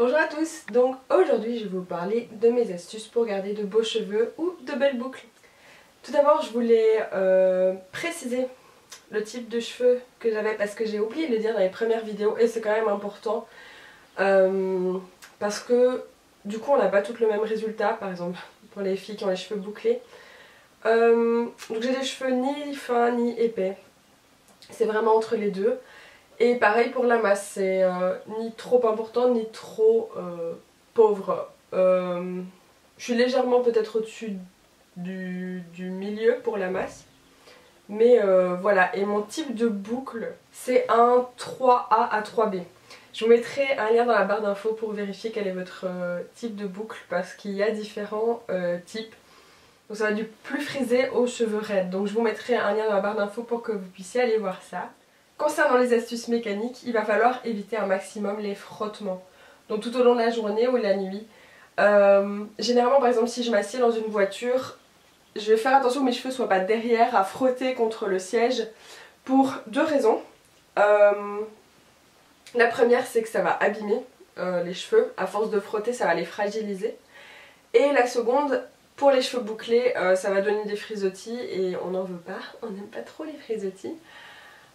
Bonjour à tous, donc aujourd'hui je vais vous parler de mes astuces pour garder de beaux cheveux ou de belles boucles. Tout d'abord je voulais préciser le type de cheveux que j'avais parce que j'ai oublié de le dire dans les premières vidéos et c'est quand même important parce que du coup on n'a pas toutes le même résultat, par exemple pour les filles qui ont les cheveux bouclés. Donc j'ai des cheveux ni fins ni épais, c'est vraiment entre les deux. Et pareil pour la masse, c'est ni trop important ni trop pauvre. Je suis légèrement peut-être au-dessus du milieu pour la masse. Mais voilà, et mon type de boucle, c'est un 3A à 3B. Je vous mettrai un lien dans la barre d'infos pour vérifier quel est votre type de boucle parce qu'il y a différents types. Donc ça va du plus frisé aux cheveux raides. Donc je vous mettrai un lien dans la barre d'infos pour que vous puissiez aller voir ça. Concernant les astuces mécaniques, il va falloir éviter un maximum les frottements. Donc tout au long de la journée ou la nuit. Généralement par exemple si je m'assieds dans une voiture, je vais faire attention que mes cheveux ne soient pas derrière à frotter contre le siège pour deux raisons. La première c'est que ça va abîmer les cheveux, à force de frotter ça va les fragiliser. Et la seconde, pour les cheveux bouclés, ça va donner des frisottis et on n'en veut pas, on n'aime pas trop les frisottis.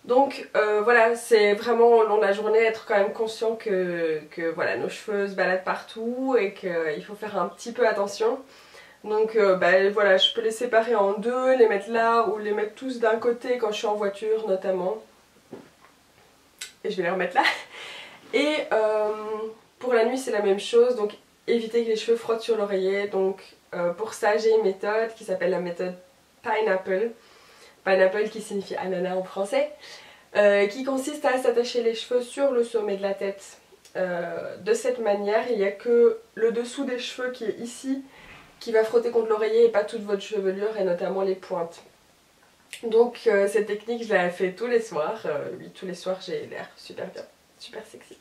Donc voilà, c'est vraiment au long de la journée être quand même conscient que voilà, nos cheveux se baladent partout et qu'il faut faire un petit peu attention. Donc voilà, je peux les séparer en deux, les mettre là ou les mettre tous d'un côté quand je suis en voiture notamment. Et je vais les remettre là. Et pour la nuit c'est la même chose, donc éviter que les cheveux frottent sur l'oreiller. Donc pour ça j'ai une méthode qui s'appelle la méthode Pineapple. Pineapple qui signifie ananas en français, qui consiste à s'attacher les cheveux sur le sommet de la tête de cette manière. Il n'y a que le dessous des cheveux qui est ici qui va frotter contre l'oreiller et pas toute votre chevelure et notamment les pointes. Donc cette technique je la fais tous les soirs, oui tous les soirs j'ai l'air super bien, super sexy.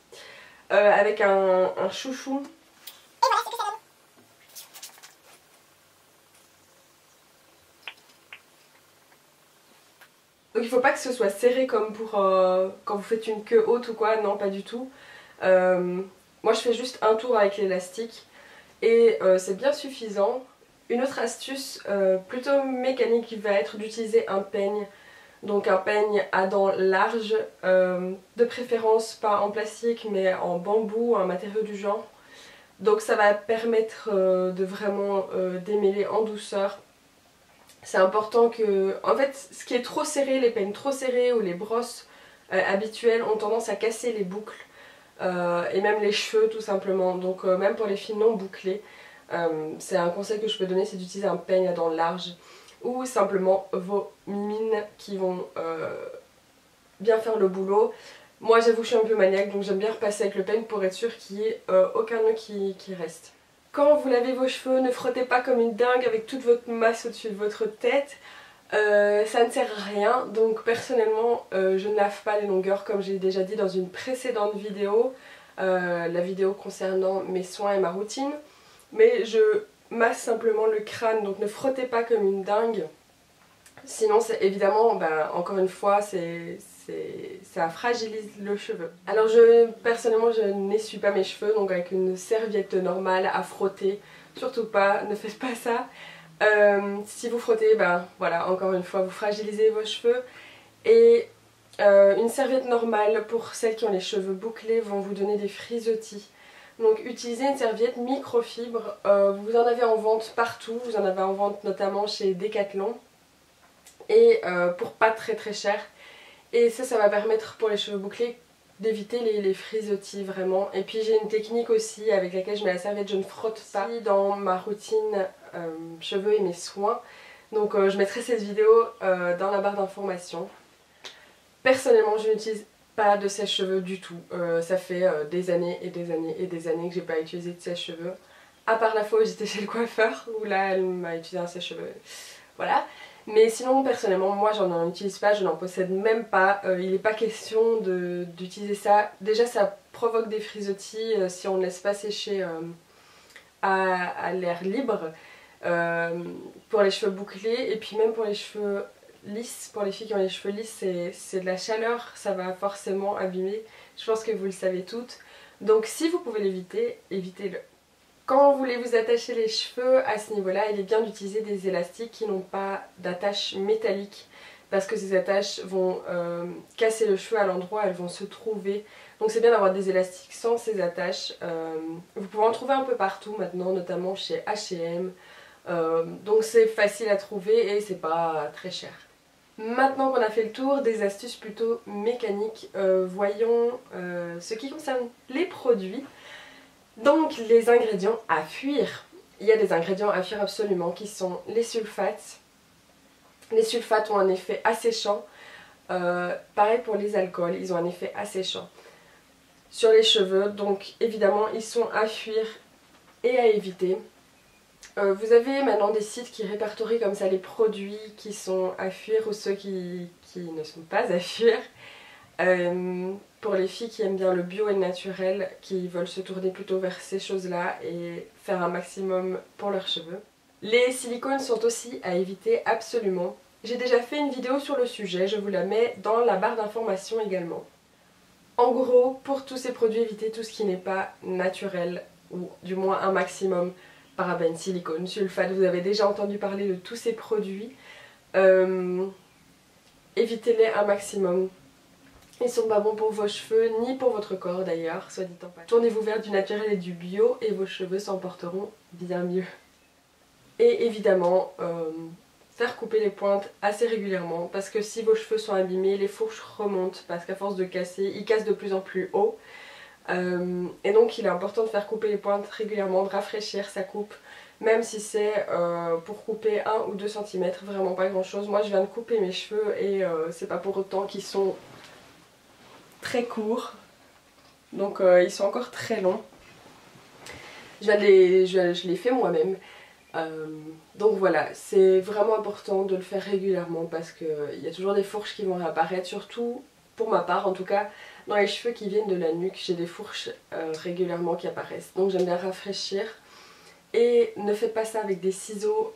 Avec un chouchou. Donc il ne faut pas que ce soit serré comme pour quand vous faites une queue haute ou quoi, non pas du tout. Moi je fais juste un tour avec l'élastique et c'est bien suffisant. Une autre astuce plutôt mécanique va être d'utiliser un peigne. Donc un peigne à dents larges, de préférence pas en plastique mais en bambou, un matériau du genre. Donc ça va permettre de vraiment démêler en douceur. C'est important que... En fait, ce qui est trop serré, les peignes trop serrées ou les brosses habituelles ont tendance à casser les boucles et même les cheveux tout simplement. Donc même pour les filles non bouclées, c'est un conseil que je peux donner, c'est d'utiliser un peigne à dents larges ou simplement vos mimines qui vont bien faire le boulot. Moi j'avoue je suis un peu maniaque donc j'aime bien repasser avec le peigne pour être sûre qu'il n'y ait aucun nœud qui reste. Quand vous lavez vos cheveux, ne frottez pas comme une dingue avec toute votre masse au-dessus de votre tête. Ça ne sert à rien. Donc personnellement, je ne lave pas les longueurs comme j'ai déjà dit dans une précédente vidéo. La vidéo concernant mes soins et ma routine. Mais je masse simplement le crâne, donc ne frottez pas comme une dingue. Sinon, évidemment, encore une fois, ça fragilise le cheveu. Alors personnellement, je n'essuie pas mes cheveux, donc avec une serviette normale à frotter. Surtout pas, ne faites pas ça. Si vous frottez, voilà, encore une fois, vous fragilisez vos cheveux. Et une serviette normale pour celles qui ont les cheveux bouclés vont vous donner des frisottis. Donc utilisez une serviette microfibre, vous en avez en vente partout, vous en avez en vente notamment chez Decathlon. Et pour pas très cher. Et ça va permettre pour les cheveux bouclés d'éviter les frisottis vraiment. Et puis j'ai une technique aussi avec laquelle je mets la serviette, je ne frotte pas dans ma routine cheveux et mes soins. Donc je mettrai cette vidéo dans la barre d'informations. Personnellement je n'utilise pas de sèche-cheveux du tout. Ça fait des années et des années et des années que j'ai pas utilisé de sèche-cheveux. À part la fois où j'étais chez le coiffeur, où là elle m'a utilisé un sèche-cheveux. Voilà. Mais sinon personnellement moi j'en utilise pas, je n'en possède même pas, il n'est pas question d'utiliser ça. Déjà ça provoque des frisottis si on ne laisse pas sécher à l'air libre pour les cheveux bouclés et puis même pour les cheveux lisses, pour les filles qui ont les cheveux lisses c'est de la chaleur, ça va forcément abîmer, je pense que vous le savez toutes. Donc si vous pouvez l'éviter, évitez-le. Quand vous voulez vous attacher les cheveux à ce niveau-là, il est bien d'utiliser des élastiques qui n'ont pas d'attache métallique parce que ces attaches vont casser le cheveu à l'endroit, elles vont se trouver. Donc c'est bien d'avoir des élastiques sans ces attaches. Vous pouvez en trouver un peu partout maintenant, notamment chez H&M. Donc c'est facile à trouver et c'est pas très cher. Maintenant qu'on a fait le tour des astuces plutôt mécaniques, voyons ce qui concerne les produits. Donc les ingrédients à fuir. Il y a des ingrédients à fuir absolument qui sont les sulfates. Les sulfates ont un effet asséchant. Pareil pour les alcools, ils ont un effet asséchant sur les cheveux. Donc évidemment ils sont à fuir et à éviter. Vous avez maintenant des sites qui répertorient comme ça les produits qui sont à fuir ou ceux qui ne sont pas à fuir. Pour les filles qui aiment bien le bio et le naturel, qui veulent se tourner plutôt vers ces choses-là et faire un maximum pour leurs cheveux. Les silicones sont aussi à éviter absolument. J'ai déjà fait une vidéo sur le sujet, je vous la mets dans la barre d'informations également. En gros, pour tous ces produits, évitez tout ce qui n'est pas naturel, ou du moins un maximum. Parabènes, silicone, sulfate, vous avez déjà entendu parler de tous ces produits. Évitez-les un maximum. Ils sont pas bons pour vos cheveux, ni pour votre corps d'ailleurs, soit dit en passant. Tournez-vous vers du naturel et du bio et vos cheveux s'en porteront bien mieux. Et évidemment, faire couper les pointes assez régulièrement parce que si vos cheveux sont abîmés, les fourches remontent parce qu'à force de casser, ils cassent de plus en plus haut. Et donc il est important de faire couper les pointes régulièrement, de rafraîchir sa coupe, même si c'est pour couper 1 ou 2 cm, vraiment pas grand chose. Moi je viens de couper mes cheveux et c'est pas pour autant qu'ils sont très courts, donc ils sont encore très longs. Je l'ai fait moi-même. Donc voilà, c'est vraiment important de le faire régulièrement parce qu'il y a toujours des fourches qui vont réapparaître, surtout pour ma part en tout cas, dans les cheveux qui viennent de la nuque, j'ai des fourches régulièrement qui apparaissent. Donc j'aime bien rafraîchir. Et ne faites pas ça avec des ciseaux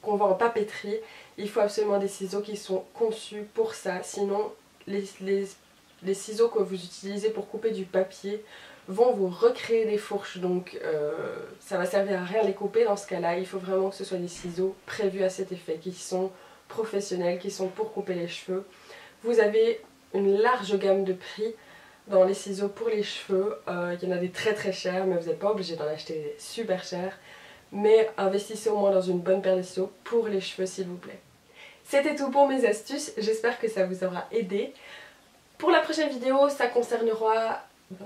qu'on vend en papeterie. Il faut absolument des ciseaux qui sont conçus pour ça, sinon les ciseaux que vous utilisez pour couper du papier vont vous recréer des fourches, donc ça va servir à rien de les couper. Dans ce cas là il faut vraiment que ce soit des ciseaux prévus à cet effet, qui sont professionnels, qui sont pour couper les cheveux. Vous avez une large gamme de prix dans les ciseaux pour les cheveux, il y en a des très très chers mais vous n'êtes pas obligé d'en acheter des super chers, mais investissez au moins dans une bonne paire de ciseaux pour les cheveux s'il vous plaît. C'était tout pour mes astuces, j'espère que ça vous aura aidé. Pour la prochaine vidéo, ça concernera... Bon.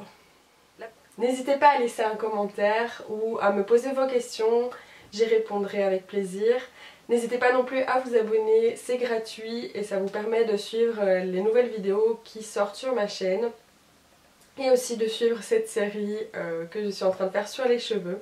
N'hésitez pas à laisser un commentaire ou à me poser vos questions, j'y répondrai avec plaisir. N'hésitez pas non plus à vous abonner, c'est gratuit et ça vous permet de suivre les nouvelles vidéos qui sortent sur ma chaîne. Et aussi de suivre cette série que je suis en train de faire sur les cheveux.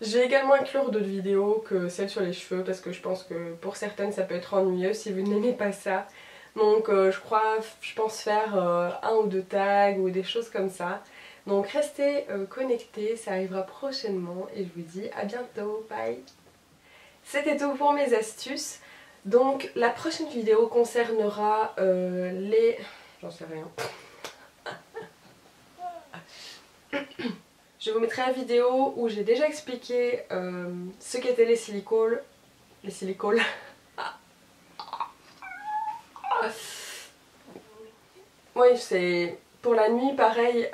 Je vais également inclure d'autres vidéos que celles sur les cheveux parce que je pense que pour certaines ça peut être ennuyeux si vous n'aimez pas ça. Donc je pense faire 1 ou 2 tags ou des choses comme ça. Donc restez connectés, ça arrivera prochainement et je vous dis à bientôt, bye. C'était tout pour mes astuces. Donc la prochaine vidéo concernera les... J'en sais rien. Je vous mettrai une vidéo où j'ai déjà expliqué ce qu'étaient les silicones. Les silicones. Oui, c'est pour la nuit pareil.